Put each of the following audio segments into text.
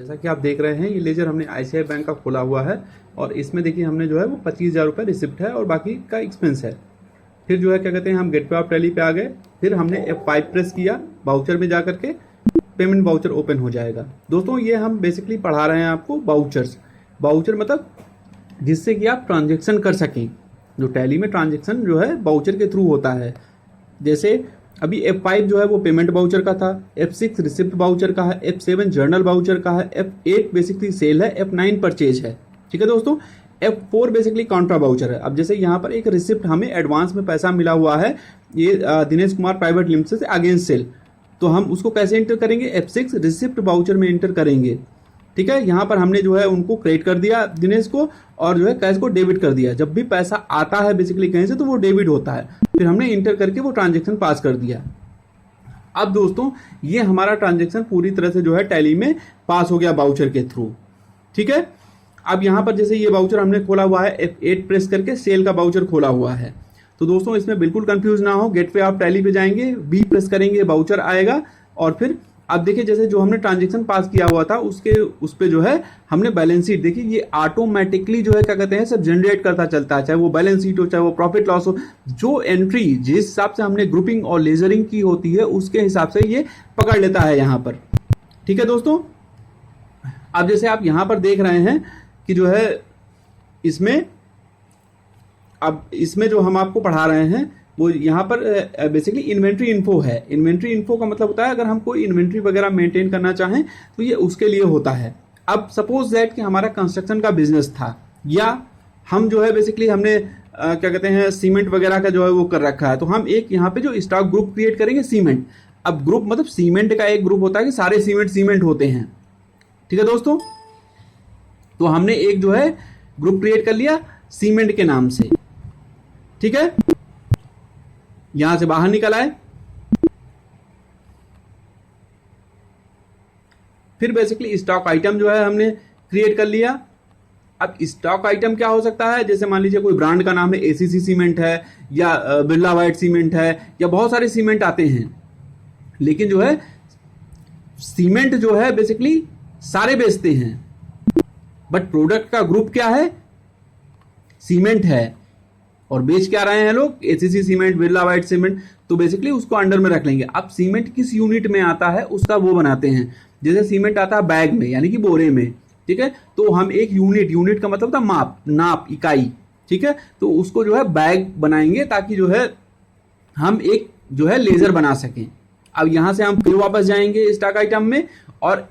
जैसा कि आप देख रहे हैं ये लेजर हमने आईसीआई बैंक का खोला हुआ है और इसमें देखिए हमने जो है वो 25,000 रुपये रिसिप्ट है और बाकी का एक्सपेंस है। फिर जो है क्या कहते हैं हम गेटवे ऑफ टैली पे आ गए, फिर हमने F5 प्रेस किया, वाउचर में जा करके पेमेंट वाउचर ओपन हो जाएगा। दोस्तों ये हम बेसिकली पढ़ा रहे हैं आपको वाउचर्स। वाउचर मतलब जिससे कि आप ट्रांजेक्शन कर सकें। जो टैली में ट्रांजेक्शन जो है वाउचर के थ्रू होता है। जैसे अभी F5 जो है वो पेमेंट वाउचर का था, F6 रिसिप्ट वाउचर का है, F7 जर्नल वाउचर का है, F8 बेसिकली सेल है, F9 परचेज है। ठीक है दोस्तों, F4 बेसिकली कॉन्ट्रा वाउचर है। अब जैसे यहाँ पर एक रिसिप्ट हमें एडवांस में पैसा मिला हुआ है, ये दिनेश कुमार प्राइवेट लिमिटेड से अगेंस्ट सेल, तो हम उसको कैसे एंटर करेंगे? F6 रिसिप्ट वाउचर में एंटर करेंगे। ठीक है, यहाँ पर हमने जो है उनको क्रेडिट कर दिया दिनेश को और जो है कैश को डेबिट कर दिया। जब भी पैसा आता है बेसिकली कहीं से तो वो डेबिट होता है, फिर हमने इंटर करके वो ट्रांजेक्शन पास कर दिया। अब दोस्तों ये हमारा ट्रांजेक्शन पूरी तरह से जो है टैली में पास हो गया वाउचर के थ्रू। ठीक है, अब यहाँ पर जैसे ये वाउचर हमने खोला हुआ है, F8 प्रेस करके सेल का वाउचर खोला हुआ है। तो दोस्तों इसमें बिल्कुल कंफ्यूज ना हो, गेटवे ऑफ टैली पे जाएंगे, B प्रेस करेंगे, वाउचर आएगा और फिर अब देखिए जैसे जो हमने ट्रांजेक्शन पास किया हुआ था उस पे जो है हमने बैलेंस शीट देखी, ये ऑटोमेटिकली जो है क्या कहते हैं सब जनरेट करता चलता है, चाहे वो बैलेंस शीट हो चाहे वो प्रॉफिट लॉस हो। जो एंट्री जिस हिसाब से हमने ग्रुपिंग और लेजरिंग की होती है उसके हिसाब से ये पकड़ लेता है यहाँ पर। ठीक है दोस्तों, अब जैसे आप यहाँ पर देख रहे हैं कि जो है इसमें जो हम आपको पढ़ा रहे हैं वो यहाँ पर बेसिकली इन्वेंट्री इन्फो है। इन्वेंट्री इन्फो का मतलब होता है अगर हम कोई इन्वेंट्री वगैरह मेंटेन करना चाहें तो ये उसके लिए होता है। अब सपोज दैट कि हमारा कंस्ट्रक्शन का बिजनेस था या हम जो है बेसिकली हमने क्या कहते हैं सीमेंट वगैरह का जो है वो कर रखा है, तो हम एक यहाँ पे जो स्टॉक ग्रुप क्रिएट करेंगे सीमेंट। अब ग्रुप मतलब सीमेंट का एक ग्रुप होता है कि सारे सीमेंट होते हैं। ठीक है दोस्तों, तो हमने एक जो है ग्रुप क्रिएट कर लिया सीमेंट के नाम से। ठीक है, यहां से बाहर निकल आए, फिर बेसिकली स्टॉक आइटम जो है हमने क्रिएट कर लिया। अब स्टॉक आइटम क्या हो सकता है? जैसे मान लीजिए कोई ब्रांड का नाम है एसीसी सीमेंट है या बिरला व्हाइट सीमेंट है या बहुत सारे सीमेंट आते हैं, लेकिन जो है सीमेंट जो है बेसिकली सारे बेचते हैं, बट प्रोडक्ट का ग्रुप क्या है? सीमेंट है। और बेच क्या रहे हैं लोग? ACC cement, Birla white cement, तो बेसिकली उसको अंडर में रख लेंगे। अब सीमेंट किस यूनिट में आता है उसका वो बनाते हैं। जैसे सीमेंट आता है बैग में यानी कि बोरे में, ठीक है, तो हम एक यूनिट का मतलब था माप, नाप, इकाई। ठीक है, तो उसको जो है बैग बनाएंगे ताकि जो है हम एक जो है लेजर बना सकें। अब यहां से हम फिर वापस जाएंगे स्टॉक आइटम में और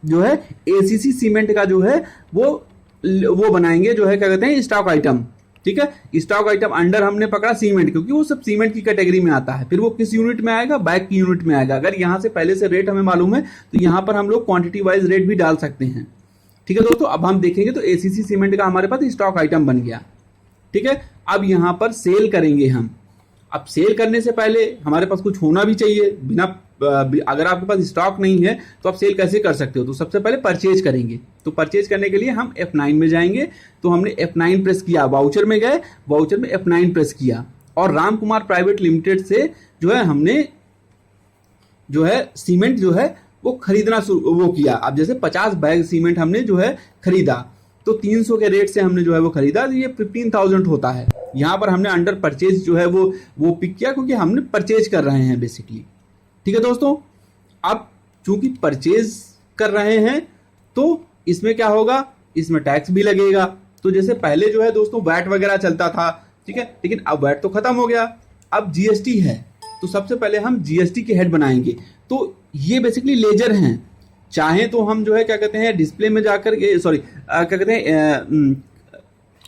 जो है एसीसी सीमेंट का जो है वो बनाएंगे जो है क्या कहते हैं स्टॉक आइटम। ठीक है, स्टॉक आइटम अंडर हमने पकड़ा सीमेंट, क्योंकि वो सब सीमेंट की कैटेगरी में आता है। फिर वो किस यूनिट में आएगा? बैग की यूनिट में आएगा। अगर यहां से पहले से रेट हमें मालूम है तो यहां पर हम लोग क्वांटिटी वाइज रेट भी डाल सकते हैं। ठीक है दोस्तों, अब हम देखेंगे तो एसीसी सीमेंट का हमारे पास स्टॉक आइटम बन गया। ठीक है, अब यहां पर सेल करेंगे हम। अब सेल करने से पहले हमारे पास कुछ होना भी चाहिए। अगर आपके पास स्टॉक नहीं है तो आप सेल कैसे कर सकते हो? तो सबसे पहले परचेज करेंगे। तो परचेज करने के लिए हम F9 में जाएंगे। तो हमने F9 प्रेस किया, वाउचर में गए, वाउचर में F9 प्रेस किया और राम कुमार प्राइवेट लिमिटेड से जो है हमने जो है सीमेंट जो है वो खरीदना वो किया। अब जैसे 50 बैग सीमेंट हमने जो है खरीदा तो 300 के रेट से हमने जो है वो खरीदा, तो ये 15,000 होता है। यहाँ पर हमने अंडर परचेज जो है वो पिक किया क्योंकि हमने परचेज कर रहे हैं बेसिकली। ठीक है दोस्तों, अब चूंकि परचेज कर रहे हैं तो इसमें क्या होगा? इसमें टैक्स भी लगेगा। तो जैसे पहले जो है दोस्तों वैट वगैरह चलता था, ठीक है, लेकिन अब वैट तो खत्म हो गया, अब जीएसटी है। तो सबसे पहले हम जीएसटी के हेड बनाएंगे। तो ये बेसिकली लेजर हैं। चाहे तो हम जो है क्या कहते हैं डिस्प्ले में जाकर के क्या कहते हैं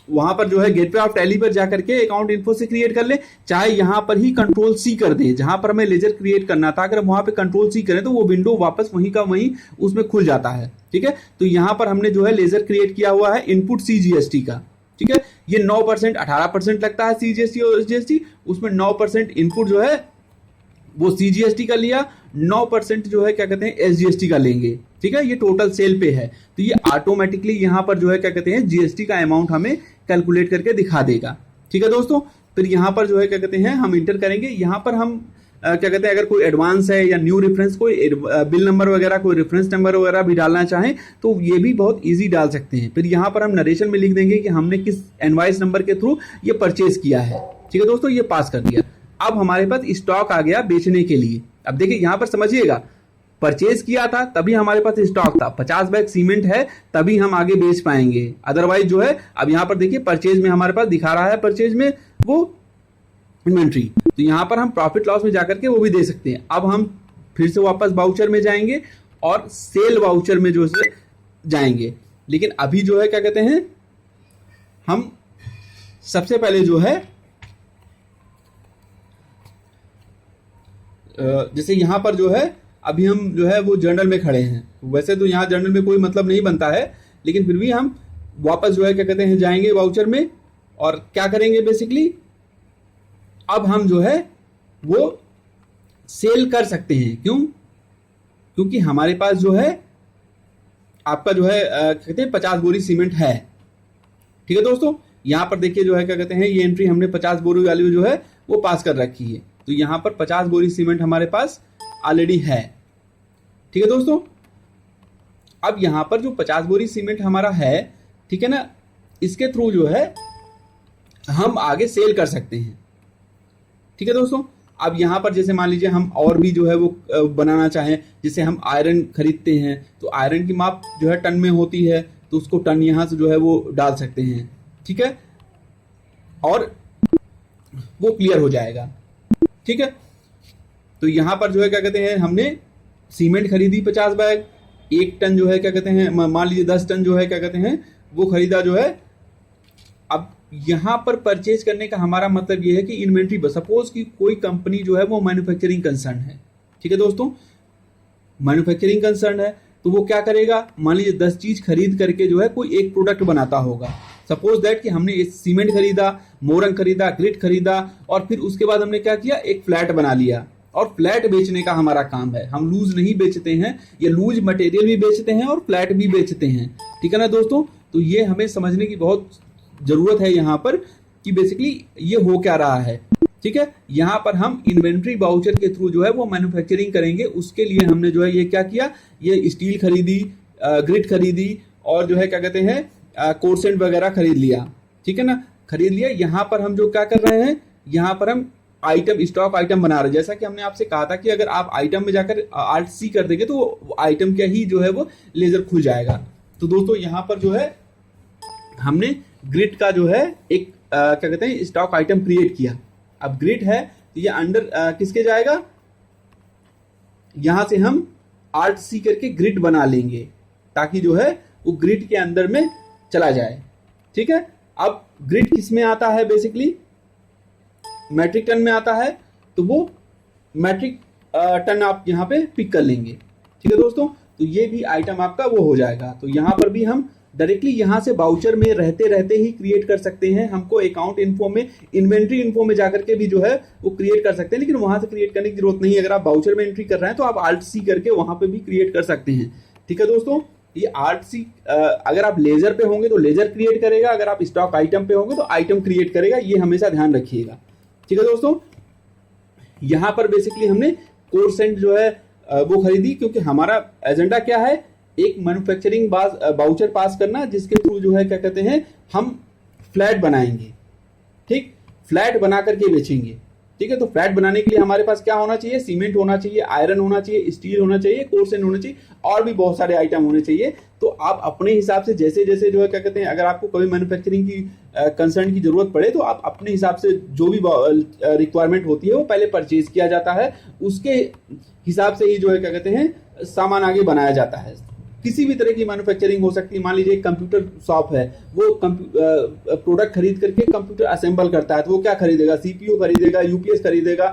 वहां पर जो है गेटवे ऑफ टैली पर जाकर के अकाउंट इन्फो से क्रिएट कर ले, चाहे यहां पर ही कंट्रोल सी कर दें। जहां पर हमें लेजर क्रिएट करना था अगर वहां पे कंट्रोल सी करें तो वो विंडो वापस वहीं का वहीं उसमें खुल जाता है। ठीक है, तो यहां पर हमने जो है लेजर क्रिएट किया हुआ है इनपुट सीजीएसटी का। ठीक है, ये 9% 18% लगता है सीजीएसटी और एसजीएसटी, उसमें 9% इनपुट जो है वो सीजीएसटी का लिया, 9% जो है क्या कहते हैं एसजीएसटी का लेंगे। ठीक है, ये टोटल सेल पे है, तो ये ऑटोमेटिकली यहां पर जो है क्या कहते हैं जीएसटी का अमाउंट हमें कैलकुलेट करके दिखा देगा। ठीक है दोस्तों, फिर यहां पर जो है क्या कहते हैं हम इंटर करेंगे। यहां पर हम क्या कहते हैं, अगर कोई एडवांस है या न्यू रेफरेंस, कोई बिल नंबर वगैरह, कोई रेफरेंस नंबर वगैरह भी डालना चाहें तो ये भी बहुत इजी डाल सकते हैं। फिर यहाँ पर हम नरेशन में लिख देंगे कि हमने किस इनवॉइस नंबर के थ्रू ये परचेज किया है। ठीक है दोस्तों, ये पास कर दिया। अब हमारे पास स्टॉक आ गया बेचने के लिए। अब देखिए यहाँ पर समझिएगा, परचेज किया था तभी हमारे पास स्टॉक था, 50 बैग सीमेंट है तभी हम आगे बेच पाएंगे, अदरवाइज जो है, अब यहाँ पर देखिए परचेज में हमारे पास दिखा रहा है, परचेज में वो इन्वेंट्री, तो यहाँ पर हम प्रॉफिट लॉस में जाकर के वो भी दे सकते हैं। अब हम फिर से वापस वाउचर में जाएंगे और सेल वाउचर में जो है जाएंगे, लेकिन अभी जो है क्या कहते हैं, हम सबसे पहले जो है जैसे यहाँ पर जो है अभी हम जो है वो जर्नल में खड़े हैं, वैसे तो यहाँ जर्नल में कोई मतलब नहीं बनता है, लेकिन फिर भी हम वापस जो है क्या कहते हैं जाएंगे वाउचर में और क्या करेंगे बेसिकली, अब हम जो है वो सेल कर सकते हैं। क्यों? क्योंकि हमारे पास जो है आपका जो है कहते हैं 50 बोरी सीमेंट है। ठीक है दोस्तों, यहाँ पर देखिए जो है क्या कहते हैं, ये एंट्री हमने 50 बोरी वाली जो है वो पास कर रखी है, तो यहाँ पर 50 बोरी सीमेंट हमारे पास ऑलरेडी है। ठीक है दोस्तों, अब यहाँ पर जो 50 बोरी सीमेंट हमारा है, ठीक है ना, इसके थ्रू जो है हम आगे सेल कर सकते हैं। ठीक है दोस्तों, अब यहाँ पर जैसे मान लीजिए हम और भी जो है वो बनाना चाहें, जैसे हम आयरन खरीदते हैं तो आयरन की माप जो है टन में होती है, तो उसको टन यहाँ से जो है वो डाल सकते हैं। ठीक है, और वो क्लियर हो जाएगा। ठीक है, तो यहाँ पर जो है क्या कहते हैं, हमने सीमेंट खरीदी 50 बैग, 1 टन जो है क्या कहते हैं, मान लीजिए 10 टन जो है क्या कहते हैं वो खरीदा जो है। अब यहाँ पर परचेज करने का हमारा मतलब ये है कि इन्वेंट्री, सपोज कि कोई कंपनी जो है वो मैन्युफैक्चरिंग कंसर्न है। ठीक है दोस्तों, मैन्युफैक्चरिंग कंसर्न है तो वो क्या करेगा, मान लीजिए 10 चीज खरीद करके जो है कोई एक प्रोडक्ट बनाता होगा। सपोज दैट कि हमने सीमेंट खरीदा, मोरंग खरीदा, ग्रिट खरीदा, और फिर उसके बाद हमने क्या किया, एक फ्लैट बना लिया, और फ्लैट बेचने का हमारा काम है। हम लूज नहीं बेचते हैं, ये लूज मटेरियल भी बेचते हैं और फ्लैट भी बेचते हैं। ठीक है ना दोस्तों, तो ये हमें समझने की बहुत जरूरत है यहाँ पर कि बेसिकली ये हो क्या रहा है। ठीक है, यहाँ पर हम इन्वेंट्री वाउचर के थ्रू जो है वो मैन्युफैक्चरिंग करेंगे। उसके लिए हमने जो है ये क्या किया, ये स्टील खरीदी, ग्रिट खरीदी, और जो है क्या कहते हैं कोरसेंट वगैरह खरीद लिया। ठीक है ना, खरीद लिया। यहाँ पर हम जो क्या कर रहे हैं, यहाँ पर हम आइटम, स्टॉक आइटम बना रहे हैं। जैसा कि हमने आपसे कहा था कि अगर आप आइटम में जाकर Alt C कर देंगे तो वो आइटम का ही जो है वो लेजर खुल जाएगा। तो दोस्तों यहाँ पर जो है हमने ग्रिड का जो है एक क्या कहते हैं स्टॉक आइटम क्रिएट किया। अब ग्रिड है तो ये अंडर किसके जाएगा, यहां से हम Alt C करके ग्रिड बना लेंगे ताकि जो है वो ग्रिड के अंदर में चला जाए। ठीक है, अब ग्रिड किस में आता है, बेसिकली मैट्रिक टन में आता है, तो वो मैट्रिक टन आप यहाँ पे पिक कर लेंगे। ठीक है दोस्तों, तो ये भी आइटम आपका वो हो जाएगा। तो यहाँ पर भी हम डायरेक्टली यहाँ से बाउचर में रहते रहते ही क्रिएट कर सकते हैं। हमको अकाउंट इन्फो में, इन्वेंट्री इन्फो में जाकर के भी जो है वो क्रिएट कर सकते हैं, लेकिन वहां से क्रिएट करने की जरूरत नहीं है। अगर आप बाउचर में एंट्री कर रहे हैं तो आप Alt C करके वहां पे भी क्रिएट कर सकते हैं। ठीक है दोस्तों, ये Alt C अगर आप लेजर पे होंगे तो लेजर क्रिएट करेगा, अगर आप स्टॉक आइटम पे होंगे तो आइटम क्रिएट करेगा। ये हमेशा ध्यान रखिएगा। ठीक है दोस्तों, यहाँ पर बेसिकली हमने कोरसेंट जो है वो खरीदी, क्योंकि हमारा एजेंडा क्या है, एक मैन्युफैक्चरिंग बाउचर पास करना, जिसके थ्रू जो है क्या कहते हैं हम फ्लैट बनाएंगे। ठीक, फ्लैट बना करके बेचेंगे। ठीक है, तो फ्लैट बनाने के लिए हमारे पास क्या होना चाहिए, सीमेंट होना चाहिए, आयरन होना चाहिए, स्टील होना चाहिए, कोरसेंट होना चाहिए, और भी बहुत सारे आइटम होने चाहिए। तो आप अपने हिसाब से जैसे जैसे जो है क्या कहते हैं, अगर आपको कोई मैन्युफैक्चरिंग की कंसर्न की जरूरत पड़े तो आप अपने हिसाब से जो भी रिक्वायरमेंट होती है वो पहले परचेज किया जाता है, उसके हिसाब से ही जो है क्या कहते हैं सामान आगे बनाया जाता है। किसी भी तरह की मैन्युफैक्चरिंग हो सकती है। मान लीजिए कंप्यूटर शॉप है, वो प्रोडक्ट खरीद करके कंप्यूटर असेंबल करता है, तो वो क्या खरीदेगा, सीपीयू खरीदेगा, यूपीएस खरीदेगा,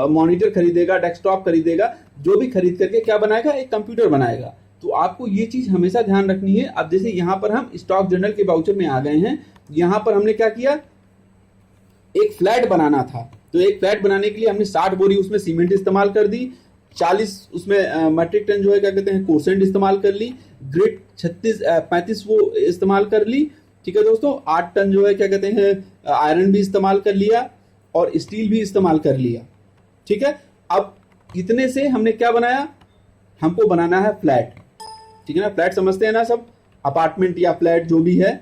मॉनिटर खरीदेगा, डेस्कटॉप खरीदेगा, जो भी खरीद करके क्या बनाएगा, एक कंप्यूटर बनाएगा। तो आपको ये चीज हमेशा ध्यान रखनी है। अब जैसे यहाँ पर हम स्टॉक जर्नल के वाउचर में आ गए हैं, यहाँ पर हमने क्या किया, एक फ्लैट बनाना था, तो एक फ्लैट बनाने के लिए हमने 60 बोरी उसमें सीमेंट इस्तेमाल कर दी, 40 उसमें मैट्रिक टन जो है क्या कहते हैं कोरसेंट इस्तेमाल कर ली, ग्रिड 35 वो इस्तेमाल कर ली। ठीक है दोस्तों, 8 टन जो है क्या कहते हैं आयरन भी इस्तेमाल कर लिया और स्टील भी इस्तेमाल कर लिया। ठीक है, अब इतने से हमने क्या बनाया, हमको बनाना है फ्लैट, ठीक है ना। फ्लैट समझते हैं ना सब, अपार्टमेंट या फ्लैट जो भी है,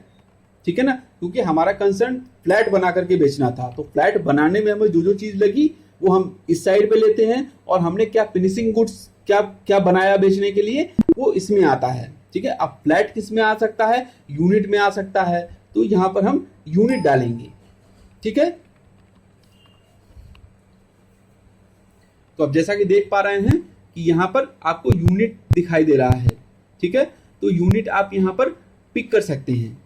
ठीक है ना, क्योंकि हमारा कंसर्न फ्लैट बना करके बेचना था। तो फ्लैट बनाने में हमें जो जो चीज लगी वो हम इस साइड पे लेते हैं, और हमने क्या फिनिशिंग गुड्स क्या क्या बनाया बेचने के लिए, वो इसमें आता है, ठीक है। अब फ्लैट किस में आ सकता है, यूनिट में आ सकता है, तो यहां पर हम यूनिट डालेंगे, ठीक है। तो अब जैसा कि देख पा रहे हैं कि यहां पर आपको यूनिट दिखाई दे रहा है, ठीक है। तो यूनिट आप यहां पर पिक कर सकते हैं।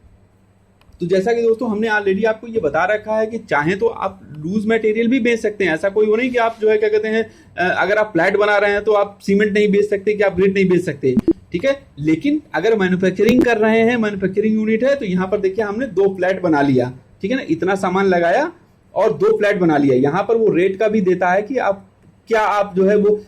तो जैसा कि दोस्तों हमने ऑलरेडी आपको ये बता रखा है कि चाहे तो आप लूज मटेरियल भी बेच सकते हैं, ऐसा कोई वो नहीं कि आप जो है क्या कहते हैं, अगर आप फ्लैट बना रहे हैं तो आप सीमेंट नहीं बेच सकते, कि आप ग्रिड नहीं बेच सकते, ठीक है। लेकिन अगर मैन्युफैक्चरिंग कर रहे हैं, मैन्युफैक्चरिंग यूनिट है, तो यहाँ पर देखिए हमने 2 फ्लैट बना लिया, ठीक है ना। इतना सामान लगाया और 2 फ्लैट बना लिया। यहाँ पर वो रेट का भी देता है कि आप क्या आप जो है वो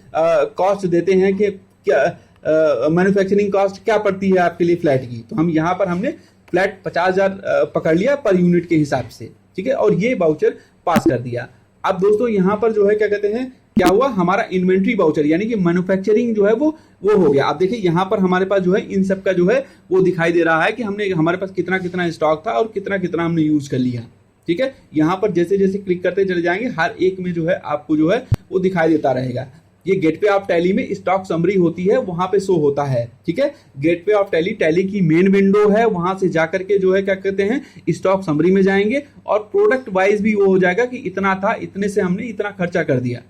कॉस्ट देते हैं कि क्या मैन्युफैक्चरिंग कॉस्ट क्या पड़ती है आपके लिए फ्लैट की। तो हम यहाँ पर हमने फ्लैट 50,000 पकड़ लिया पर यूनिट के हिसाब से, ठीक है, और ये वाउचर पास कर दिया। अब दोस्तों यहाँ पर जो है क्या कहते हैं, क्या हुआ, हमारा इन्वेंट्री वाउचर यानी कि मैन्युफैक्चरिंग जो है वो हो गया। आप देखिए यहाँ पर हमारे पास जो है इन सब का जो है वो दिखाई दे रहा है कि हमने हमारे पास कितना कितना स्टॉक था और कितना कितना हमने यूज कर लिया, ठीक है। यहाँ पर जैसे जैसे क्लिक करते चले जाएंगे हर एक में जो है आपको जो है वो दिखाई देता रहेगा। ये गेटवे ऑफ टैली में स्टॉक समरी होती है, वहां पे शो होता है, ठीक है। गेटवे ऑफ टैली, टैली की मेन विंडो है, वहां से जाकर के जो है क्या कहते हैं स्टॉक समरी में जाएंगे, और प्रोडक्ट वाइज भी वो हो जाएगा कि इतना था, इतने से हमने इतना खर्चा कर दिया,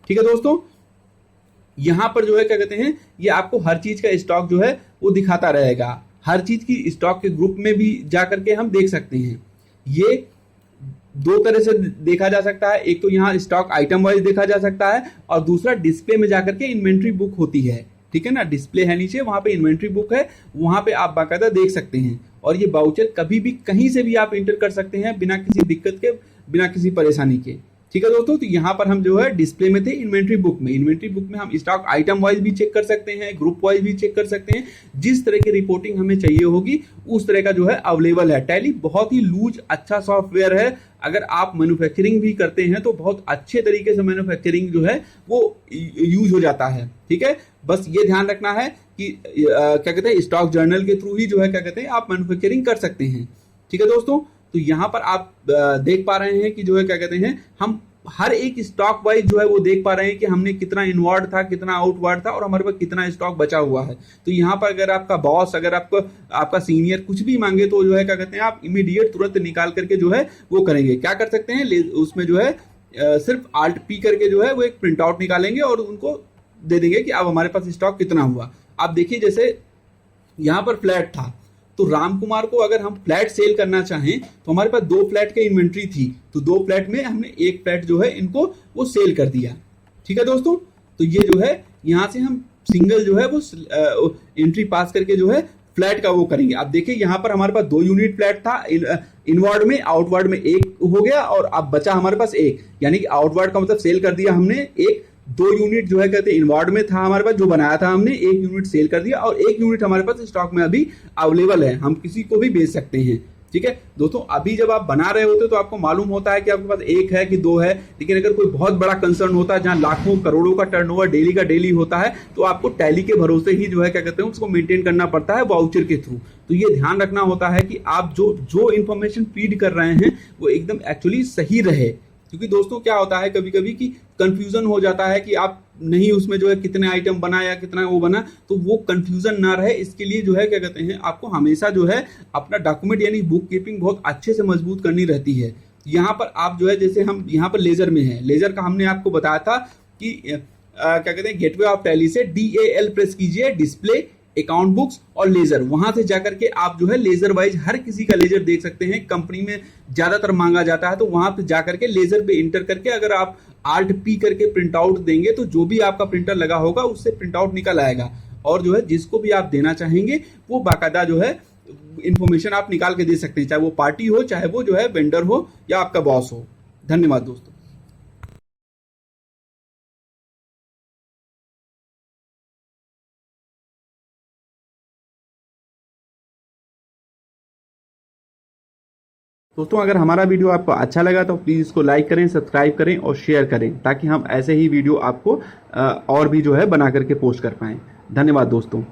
ठीक है दोस्तों। यहां पर जो है क्या कहते हैं ये आपको हर चीज का स्टॉक जो है वो दिखाता रहेगा। हर चीज की स्टॉक के ग्रुप में भी जाकर के हम देख सकते हैं। ये 2 तरह से देखा जा सकता है, एक तो यहाँ स्टॉक आइटम वाइज देखा जा सकता है, और दूसरा डिस्प्ले में जाकर के इन्वेंट्री बुक होती है, ठीक है ना। डिस्प्ले है नीचे, वहां पे इन्वेंट्री बुक है, वहां पे आप बाकायदा देख सकते हैं। और ये वाउचर कभी भी कहीं से भी आप इंटर कर सकते हैं बिना किसी दिक्कत के, बिना किसी परेशानी के, ठीक है दोस्तों। तो यहाँ पर हम जो है डिस्प्ले में थे, इन्वेंट्री बुक में। इन्वेंट्री बुक में हम स्टॉक आइटम वाइज भी चेक कर सकते हैं, ग्रुप वाइज भी चेक कर सकते हैं। जिस तरह की रिपोर्टिंग हमें चाहिए होगी उस तरह का जो है अवेलेबल है। टैली बहुत ही लूज अच्छा सॉफ्टवेयर है। अगर आप मैन्युफैक्चरिंग भी करते हैं तो बहुत अच्छे तरीके से मैन्युफैक्चरिंग जो है वो यूज हो जाता है, ठीक है। बस ये ध्यान रखना है कि क्या कहते हैं स्टॉक जर्नल के थ्रू ही जो है क्या कहते हैं आप मैन्युफैक्चरिंग कर सकते हैं, ठीक है दोस्तों। तो यहाँ पर आप देख पा रहे हैं कि जो है क्या कहते हैं हम हर एक स्टॉक वाइज जो है वो देख पा रहे हैं कि हमने कितना इनवर्ड था, कितना आउटवर्ड था, और हमारे पास कितना स्टॉक बचा हुआ है। तो यहाँ पर अगर आपका बॉस, अगर आपको आपका सीनियर कुछ भी मांगे तो जो है क्या कहते हैं आप इमीडिएट तुरंत निकाल करके जो है वो करेंगे। क्या कर सकते हैं, उसमें जो है सिर्फ Alt P करके जो है वो एक प्रिंट आउट निकालेंगे और उनको दे देंगे कि अब हमारे पास स्टॉक कितना हुआ। आप देखिए जैसे यहाँ पर फ्लैट था, तो राम कुमार को अगर हम फ्लैट सेल करना चाहें तो हमारे पास 2 फ्लैट की इन्वेंट्री थी, तो 2 फ्लैट में हमने 1 फ्लैट जो है इनको वो सेल कर दिया, ठीक है दोस्तों। तो ये जो है यहाँ से हम सिंगल जो है वो एंट्री पास करके जो है फ्लैट का वो करेंगे। आप देखिए यहाँ पर हमारे पास 2 यूनिट फ्लैट था, इनवर्ड में, आउटवर्ड में 1 हो गया, और अब बचा हमारे पास 1, यानी कि आउटवर्ड का मतलब सेल कर दिया हमने 1। 2 यूनिट जो है कहते हैं इनवर्ड में था हमारे पास, जो बनाया था हमने, 1 यूनिट सेल कर दिया, और 1 यूनिट हमारे पास स्टॉक में अभी अवेलेबल है, हम किसी को भी बेच सकते हैं, ठीक है दोस्तों। अभी जब आप बना रहे होते तो आपको मालूम होता है कि आपके पास 1 है कि 2 है, लेकिन अगर कोई बहुत बड़ा कंसर्न होता है जहां लाखों करोड़ों का टर्नओवर डेली का डेली होता है, तो आपको टैली के भरोसे ही जो है क्या कहते हैं उसको मेंटेन करना पड़ता है वाउचर के थ्रू। तो ये ध्यान रखना होता है कि आप जो जो इन्फॉर्मेशन फीड कर रहे हैं वो एकदम एक्चुअली सही रहे, क्योंकि दोस्तों क्या होता है कभी कभी कि कंफ्यूजन हो जाता है कि आप नहीं उसमें जो है कितने आइटम बना या कितना वो बना, तो वो कंफ्यूजन ना रहे इसके लिए जो है क्या कहते हैं आपको हमेशा जो है अपना डॉक्यूमेंट यानी बुक कीपिंग बहुत अच्छे से मजबूत करनी रहती है। यहाँ पर आप जो है जैसे हम यहाँ पर लेजर में है, लेजर का हमने आपको बताया था कि क्या कहते हैं गेटवे ऑफ टैली से DAL प्रेस कीजिए, डिस्प्ले, अकाउंट बुक्स और लेजर, वहां से जाकर के आप जो है लेजर वाइज हर किसी का लेजर देख सकते हैं। कंपनी में ज्यादातर मांगा जाता है, तो वहां पे जाकर के लेजर पे इंटर करके अगर आप Alt P करके प्रिंट आउट देंगे तो जो भी आपका प्रिंटर लगा होगा उससे प्रिंट आउट निकल आएगा, और जो है जिसको भी आप देना चाहेंगे वो बाकायदा जो है इंफॉर्मेशन आप निकाल के दे सकते हैं, चाहे वो पार्टी हो, चाहे वो जो है वेंडर हो या आपका बॉस हो। धन्यवाद दोस्तों। दोस्तों अगर हमारा वीडियो आपको अच्छा लगा तो प्लीज़ इसको लाइक करें, सब्सक्राइब करें और शेयर करें, ताकि हम ऐसे ही वीडियो आपको और भी जो है बना करके पोस्ट कर पाएँ। धन्यवाद दोस्तों।